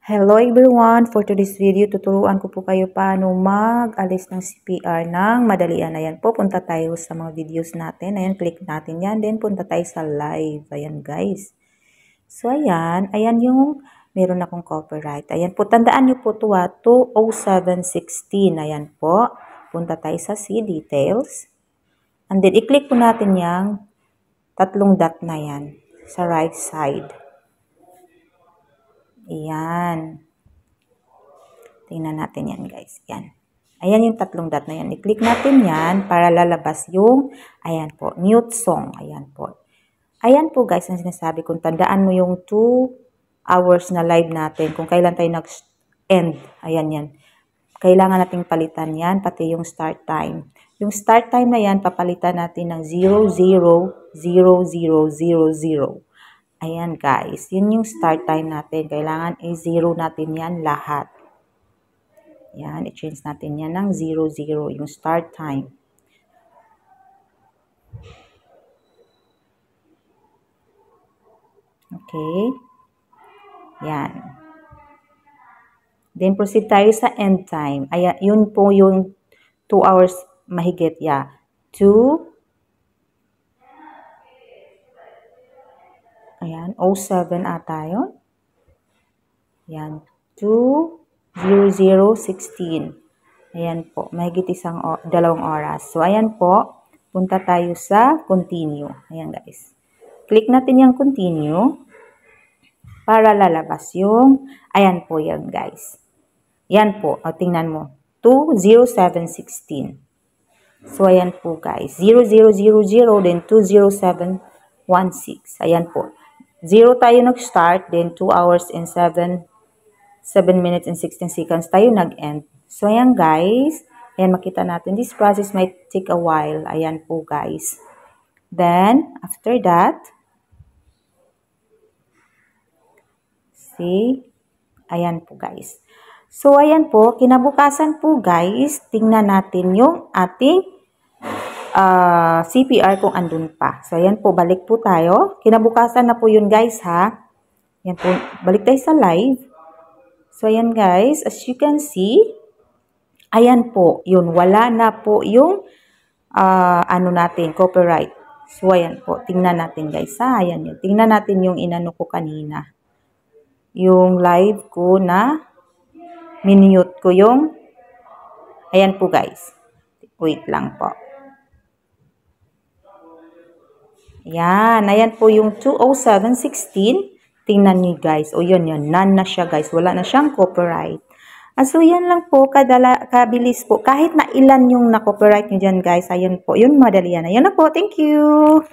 Hello everyone! For today's video, tuturuan ko po kayo paano mag-alis ng CPR ng madalian. Ayan po, punta tayo sa mga videos natin. Ayan, click natin yan. Then, punta tayo sa live. Ayan guys. So, ayan yung meron akong copyright. Ayan po, tandaan nyo po ito 20716. Ayan po, punta tayo sa see details. And then, i-click po natin yung tatlong dot na yan sa right side. Ayan. Tingnan natin yan guys. Yan. Ayan yung tatlong dot na yan. I-click natin yan para lalabas yung, ayan po, mute song. Ayan po. Ayan po guys, ang sinasabi kong tandaan mo yung 2 hours na live natin. Kung kailan tayo nag-end. Ayan yan. Kailangan nating palitan yan, pati yung start time. Yung start time na yan, papalitan natin ng 000000. Ayan guys, yun yung start time natin. Kailangan i-zero natin yan lahat. Yan, i-change natin yan ng 00, yung start time. Okay. Yan. Then proceed tayo sa end time. Ayan, yun po yung 2 hours mahigit. Yeah. 2. Ayan, 07 ata yun. Ayan, 2:00:16. Ayan po, mahigit 2 oras. So, ayan po, punta tayo sa continue. Ayan guys. Click natin yung continue para lalabas yung, ayan po yan guys. Ayan po, o, tingnan mo, 2:07:16. So, ayan po guys, 0000, then 2:07:16. Ayan po. 0 tayo nag-start, then 2 hours and 7 minutes and 16 seconds tayo nag-end. So, ayan guys. Ayan, makita natin. This process might take a while. Ayan po guys. Then, after that, see? Ayan po guys. So, ayan po. Kinabukasan po guys, tingnan natin yung ating CPR kung andun pa. So, ayan po, balik po tayo. Kinabukasan na po yun guys, ha? Ayan po, balik tayo sa live. So, ayan guys, as you can see, ayan po, yun, wala na po yung, ano natin, copyright. So, ayan po, tingnan natin guys, ha? Ayan yun. Tingnan natin yung inano ko kanina. Yung live ko na, minute ko yung, ayan po guys. Wait lang po. Yan, ayan po yung 2:07:16. Tingnan nyo guys. O yun, none na siya guys. Wala na siyang copyright. So yan lang po, kabilis po. Kahit na ilan yung na-copyright nyo dyan guys. Ayan po, yun madali yan. Ayan na po, thank you.